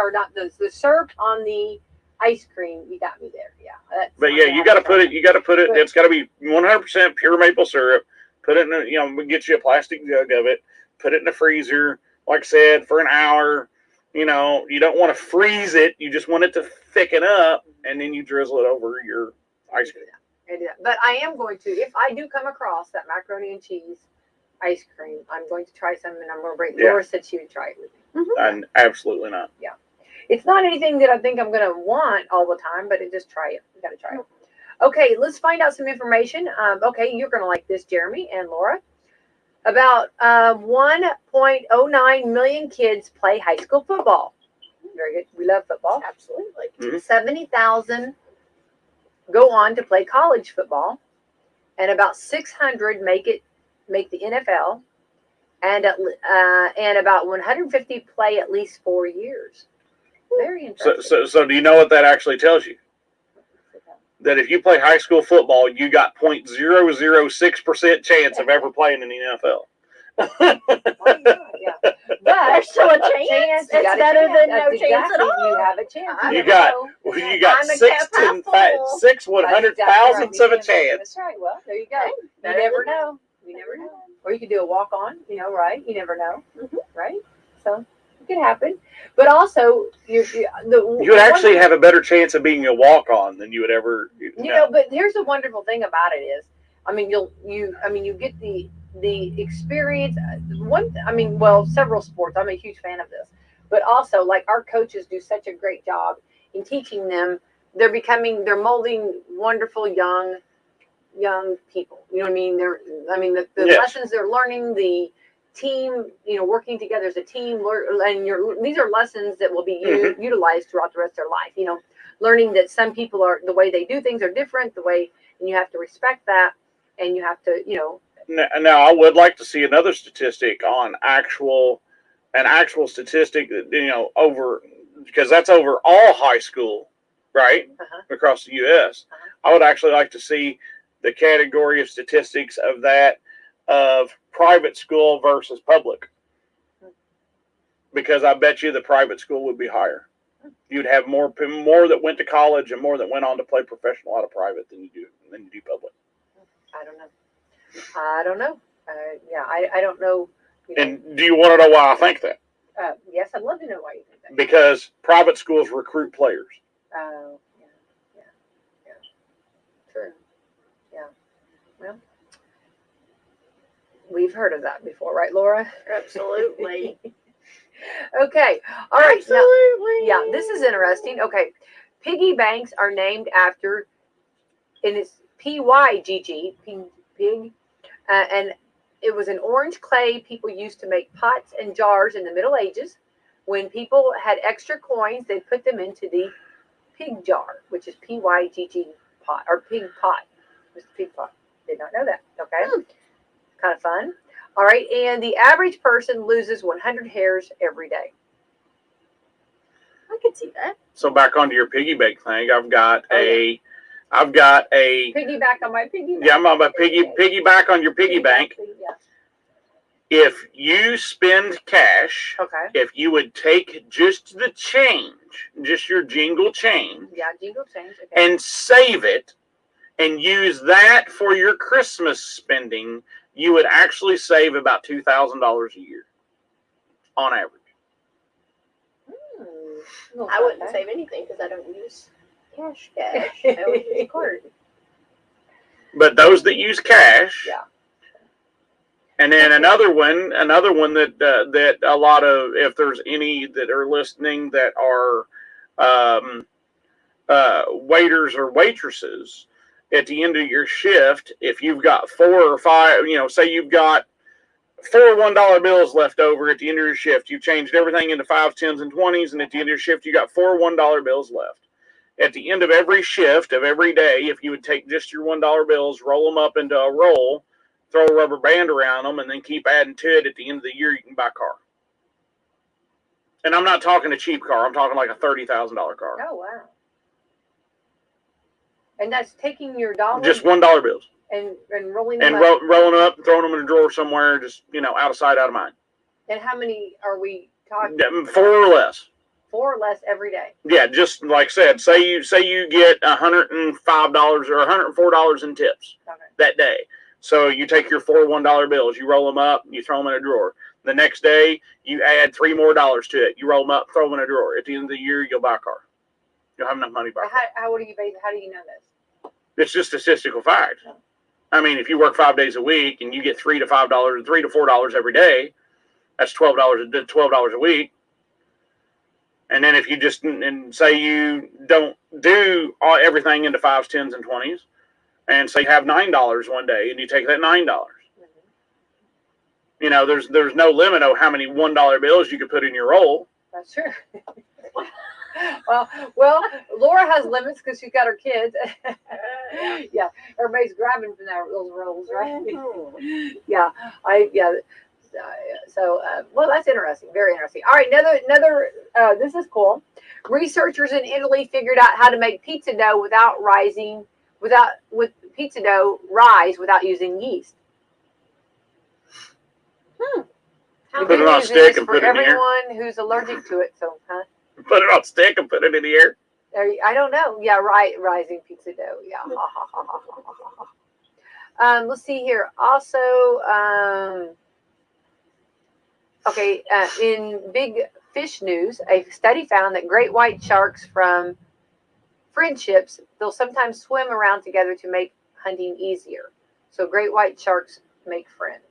S2: syrup on the ice cream. You got me there. Yeah.
S4: But yeah, you got to put it. It's got to be 100% pure maple syrup. Put it in. We get you a plastic jug of it. Put it in the freezer. Like I said, for an hour. You don't want to freeze it. You just want it to thicken up, and then you drizzle it over your ice cream.
S2: But I am going to, if I do come across that macaroni and cheese ice cream, I'm going to try some, and I'm going to bring.
S4: Yeah.
S2: Laura said she would try it with me.
S4: And absolutely not.
S2: It's not anything that I think I'm going to want all the time, but just try it. You got to try it. Okay, let's find out some information. Okay, you're going to like this, Jeremy and Laura. About 1.09 million kids play high school football. Very good. We love football.
S3: absolutely.
S4: Mhm.
S2: 70,000 go on to play college football, and about 600 make the NFL, and about 150 play at least 4 years. Very interesting.
S4: So do you know what that actually tells you? That if you play high school football, you got 0.006% chance of ever playing in the NFL.
S2: Yeah. But
S3: There's still a chance.
S2: you
S3: It's
S2: got a
S3: better than no
S2: That's
S3: chance at
S2: exactly.
S3: all.
S2: You have a chance.
S3: I
S4: You
S3: don't
S4: got
S3: know.
S4: you got
S3: I'm a
S4: 6
S3: cup half full.
S4: 100,000ths of a chance.
S2: That's right. Well, there you go.
S3: Hey,
S2: You
S3: better
S2: never
S3: than
S2: know. You never know. Or you could do a walk on, right? You never know, right? So it could happen. But also, you
S4: would actually have a better chance of being a walk-on than you would ever.
S2: But here's the wonderful thing about it is, you get the experience. Several sports. I'm a huge fan of this. but also like our coaches do such a great job in teaching them. They're molding wonderful young people. You know what I mean? The
S4: Yes.
S2: lessons they're learning, the team, working together as a team, and these are lessons that will be utilized throughout the rest of their life. Learning that some people the way they do things are different, and you have to respect that, and you have to,
S4: Now, I would like to see another statistic on actual statistic that, over, because that's over all high school, right? Across the U.S. I would actually like to see the category of statistics of that of private school versus public, because I bet you the private school would be higher. You'd have more that went to college and more that went on to play professional out of private than you do public.
S2: I don't know. I don't know.
S4: And do you want to know why I think that?
S2: Yes, I'd love to know why you think that.
S4: Because private schools recruit players.
S2: Oh, yeah. True. Yeah. Well, we've heard of that before, right, Laura?
S3: Absolutely.
S2: Okay. All right.
S3: Absolutely.
S2: Now, this is interesting. Okay. Piggy banks are named after, and it's PYGG, pig, and it was an orange clay people used to make pots and jars in the Middle Ages. When people had extra coins, they'd put them into the pig jar, which is PYGG pot, or pig pot. It's pig pot. Did not know that. Okay. Kind of fun. All right. And the average person loses 100 hairs every day.
S3: I could see that.
S4: So back onto your piggy bank thing, I've got a
S2: piggyback on my piggy bank.
S4: Yeah, I'm on my piggyback on your piggy bank.
S2: Yeah.
S4: If you spend cash,
S2: Okay.
S4: if you would take just the change, just your jingle change,
S2: Yeah, jingle change. Okay.
S4: and save it and use that for your Christmas spending, you would actually save about $2,000 a year on average.
S3: I wouldn't save anything because I don't use cash. I would use card.
S4: But those that use cash,
S2: Yeah.
S4: And then another one that a lot of, if there's any that are listening that are waiters or waitresses, at the end of your shift, if you've got 4 or 5, say you've got 4 $1 bills left over at the end of your shift, you've changed everything into 5s, 10s, and 20s, and at the end of your shift, you got 4 $1 bills left. At the end of every shift of every day, if you would take just your $1 bills, roll them up into a roll, throw a rubber band around them, and then keep adding to it, at the end of the year, you can buy a car. And I'm not talking a cheap car. I'm talking like a $30,000 car.
S2: Oh, wow. And that's taking your dollars.
S4: Just $1 bills.
S2: And rolling them
S4: and
S2: up.
S4: rolling them up and throwing them in a drawer somewhere, just, out of sight, out of mind.
S2: And how many are we talking?
S4: 4 or less.
S2: 4 or less every day.
S4: Yeah, just like I said, say you get $105 or $104 in tips that day. So you take your 4 $1 bills, you roll them up, you throw them in a drawer. The next day, you add $3 more to it. You roll them up, throw them in a drawer. At the end of the year, you'll buy a car. You'll have enough money to buy a car.
S2: How do you know this?
S4: It's just statistical fact. I mean, if you work 5 days a week and you get $3 to $4 every day, that's $12 a week. And then if you just say you don't do everything into 5s, 10s, and 20s, and say you have $9 one day, and you take that $9. There's no limit on how many $1 bills you could put in your roll.
S2: That's true. Well, Laura has limits because she's got her kids. Yeah, everybody's grabbing from those rolls, right? Yeah, So, that's interesting. Very interesting. All right, another. This is cool. Researchers in Italy figured out how to make pizza dough pizza dough rise without using yeast.
S4: Put it on a stick and put it in the air.
S2: Everyone who's allergic to it. So,
S4: Put it on a stick and put it in the air.
S2: I don't know. Yeah, rising pizza dough. Yeah. Let's see here. Also, in big fish news, a study found that great white sharks from friendships, they'll sometimes swim around together to make hunting easier. So great white sharks make friends.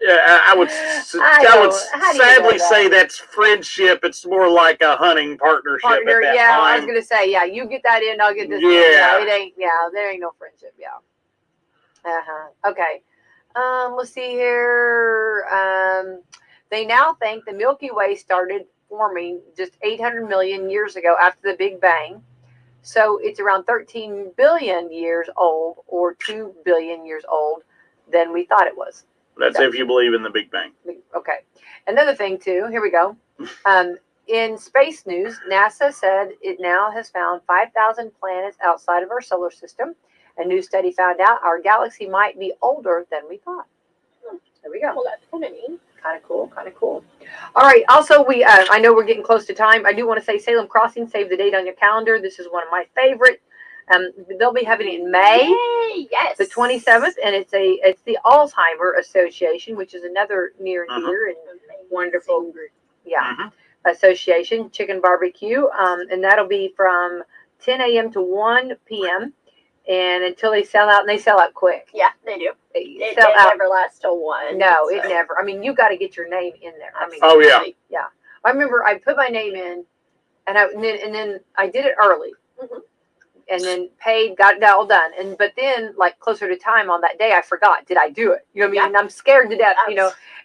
S4: Yeah, I would
S2: How do you know
S4: sadly
S2: that?
S4: say that's friendship. It's more like a hunting partnership
S2: Partner,
S4: at that
S2: yeah, I was
S4: time.
S2: gonna say, yeah, you get that in, I'll get this in.
S4: Yeah.
S2: It ain't, there ain't no friendship, Okay. Let's see here. They now think the Milky Way started forming just 800 million years ago after the Big Bang. So it's around 13 billion years old, or 2 billion years old, than we thought it was.
S4: That's if you believe in the Big Bang.
S2: Okay. Another thing, too, here we go. In space news, NASA said it now has found 5,000 planets outside of our solar system. A new study found out our galaxy might be older than we thought. There we go.
S3: Well, that's kind of neat.
S2: Kind of cool. All right. Also, I know we're getting close to time. I do want to say Salem Crossing, save the date on your calendar. This is one of my favorite. They'll be having it in May.
S3: Yay, yes.
S2: The 27th, and it's the Alzheimer Association, which is another near and dear and wonderful association, chicken barbecue, and that'll be from 10 a.m. to 1 p.m. and until they sell out, and they sell out quick.
S3: Yeah, they do.
S2: They
S3: It
S2: sell out.
S3: never lasts till 1.
S2: No, it never. I mean, you got to get your name in there. I mean,
S4: Oh yeah.
S2: yeah. I remember I put my name in, and then I did it early.
S3: Mhm.
S2: And then paid, got it all done. But then, like, closer to time on that day, I forgot. Did I do it? You know what I mean?
S3: Yeah.
S2: And I'm scared to death,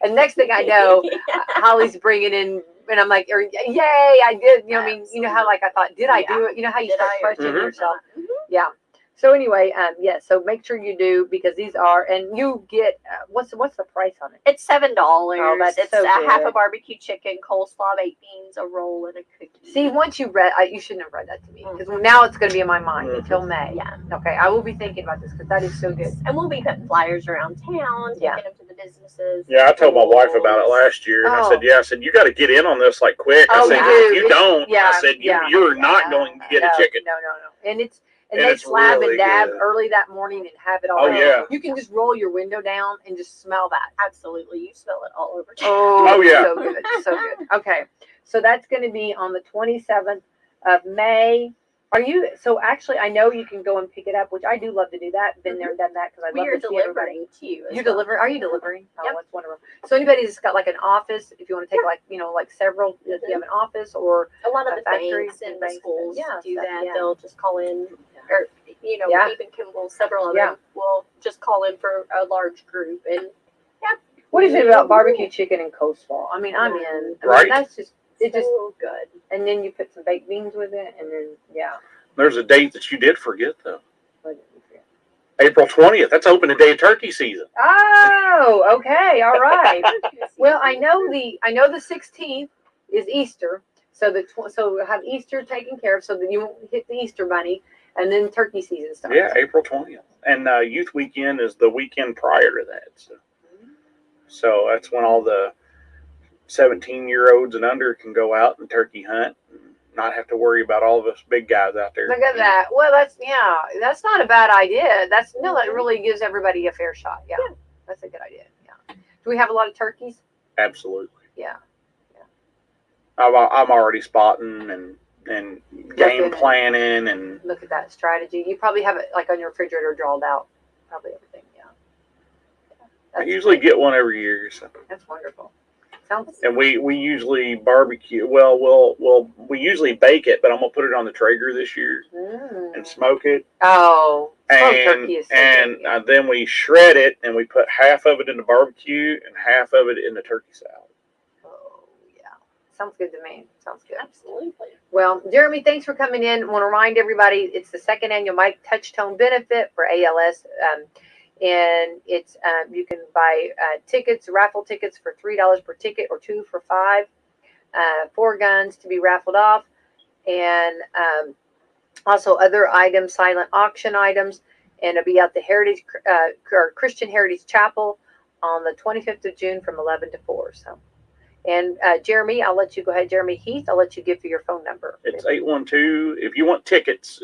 S2: And next thing I know,
S3: Yeah.
S2: Holly's bringing in, and I'm like, yay, I did. You know what I mean? You know how, like, I thought, did I do it? You know how you start questioning yourself?
S3: Mhm.
S2: Yeah. So anyway, so make sure you do, because these are, and you get, what's the price on it?
S3: It's $7.
S2: Oh, that's
S3: it's
S2: so
S3: a half
S2: good.
S3: a barbecue chicken, coleslaw, baked beans, a roll, and a cookie.
S2: See, once you read, you shouldn't have read that to me, because now it's going to be in my mind until May.
S3: Yeah.
S2: Okay, I will be thinking about this, because that is so good.
S3: And we'll be putting flyers around town, taking them to the businesses.
S4: Yeah, I told my wife about it last year, and I said, you got to get in on this like quick. I said, if you don't, I said, you're not going to get a chicken.
S2: No. And they
S4: it's
S2: slab
S4: really
S2: and dab
S4: good.
S2: early that morning and have it all.
S4: Oh, yeah.
S2: You can just roll your window down and just smell that.
S3: Absolutely. You smell it all over town.
S2: Oh
S4: yeah.
S2: So good. So good. Okay. So that's going to be on the 27th of May. Actually, I know you can go and pick it up, which I do love to do that. Been there and done that, because I love to see everybody.
S3: delivering to you.
S2: You deliver? Are you delivering? Oh,
S3: Yep.
S2: that's wonderful. So anybody that's got like an office, if you want to take like several, if you have an office or
S3: A lot of
S2: a
S3: the
S2: factory,
S3: banks and the
S2: banks,
S3: schools
S2: yeah,
S3: do
S2: stuff,
S3: that.
S2: yeah.
S3: They'll just call in, or
S2: Yeah.
S3: even Kimball, several of
S2: Yeah.
S3: them will just call in for a large group. And
S2: What is it about barbecue chicken and coleslaw? I mean, I'm in. I mean,
S4: Right.
S2: that's just
S3: so good.
S2: and then you put some baked beans with it, and then
S4: There's a date that you did forget, though.
S2: What did we forget?
S4: April 20th. That's opening day of turkey season.
S2: Oh, okay, all right. Well, I know the 16th is Easter, so so we'll have Easter taken care of, so that you won't hit the Easter bunny, and then turkey season starts.
S4: Yeah, April 20th. And youth weekend is the weekend prior to that. So that's when all the 17-year-olds and under can go out and turkey hunt and not have to worry about all of us big guys out there.
S2: Look at that. Well, that's not a bad idea. That really gives everybody a fair shot. Yeah. That's a good idea. Yeah. Do we have a lot of turkeys?
S4: Absolutely.
S2: Yeah.
S4: I'm already spotting and game planning and
S2: look at that strategy. You probably have it like on your refrigerator drawn out. Probably everything. Yeah.
S4: I usually get one every year. So.
S2: That's wonderful.
S4: And we usually barbecue. Well, we usually bake it, but I'm gonna put it on the Traeger this year and smoke it.
S2: Oh,
S4: turkey is so good. Then we shred it and we put half of it in the barbecue and half of it in the turkey salad.
S2: Oh yeah, sounds good to me. Sounds good.
S3: Absolutely.
S2: Well, Jeromy, thanks for coming in. I want to remind everybody it's the second annual Mike Touchtone benefit for ALS. And it's you can buy tickets, raffle tickets for $3 per ticket or 2 for $5. 4 guns to be raffled off, and also other items, silent auction items, and it'll be at the Heritage or Christian Heritage Chapel on the 25th of June from 11 to 4. So, and Jeromy, I'll let you go ahead. Jeromy Heath, I'll let you give your phone number.
S4: It's 812. If you want tickets,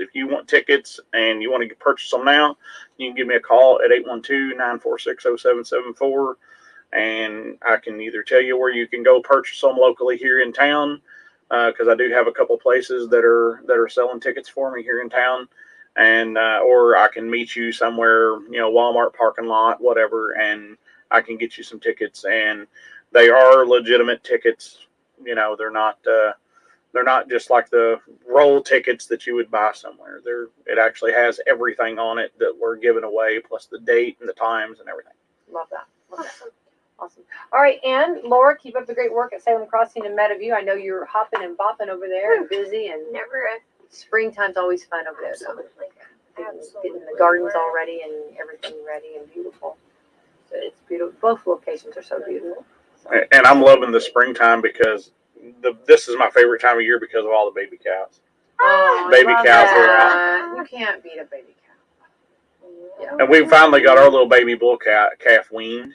S4: and you want to purchase them now, you can give me a call at 812-946-0774, and I can either tell you where you can go purchase them locally here in town, because I do have a couple places that are selling tickets for me here in town, and or I can meet you somewhere, Walmart parking lot, whatever, and I can get you some tickets, and they are legitimate tickets. You know, they're not just like the roll tickets that you would buy somewhere. It actually has everything on it that we're giving away, plus the date and the times and everything.
S2: Love that. Love that. Awesome. All right, and Laura, keep up the great work at Salem Crossing and Meadowview. I know you're hopping and bopping over there and busy, and
S3: Never a
S2: springtime's always fun over there. So getting the gardens all ready and everything ready and beautiful. So it's beautiful. Both locations are so beautiful. So.
S4: And I'm loving the springtime because this is my favorite time of year because of all the baby cows.
S2: Oh,
S4: Baby
S2: love
S4: cows
S2: that. You can't beat a baby cow. Yeah.
S4: And we finally got our little baby bull calf weaned.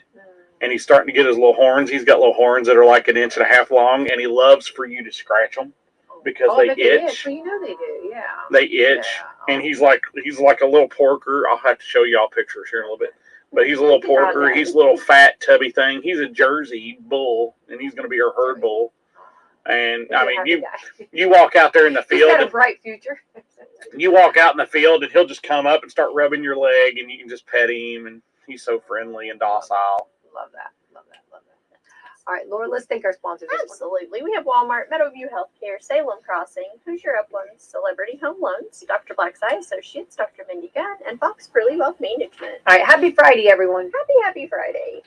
S4: And he's starting to get his little horns. He's got little horns that are like 1.5 inches long, and he loves for you to scratch them because they itch.
S2: Well, you know they do, yeah.
S4: They itch, and he's like a little porker. I'll have to show y'all pictures here in a little bit. But he's a little porker. He's a little fat, tubby thing. He's a Jersey bull, and he's going to be our herd bull. And I mean, you walk out there in the field.
S2: He's got a bright future.
S4: You walk out in the field, and he'll just come up and start rubbing your leg, and you can just pet him, and he's so friendly and docile.
S2: Love that. Love that. Love that. All right, Laura, let's thank our sponsors.
S3: Absolutely. We have Walmart, Meadowview Healthcare, Salem Crossing, Hoosier Uplands, Celebrity Home Loans, Dr. Black's Eye Associates, Dr. Mindy Gunn, and Fox Burley Wealth Management.
S2: All right, happy Friday, everyone.
S3: Happy Friday.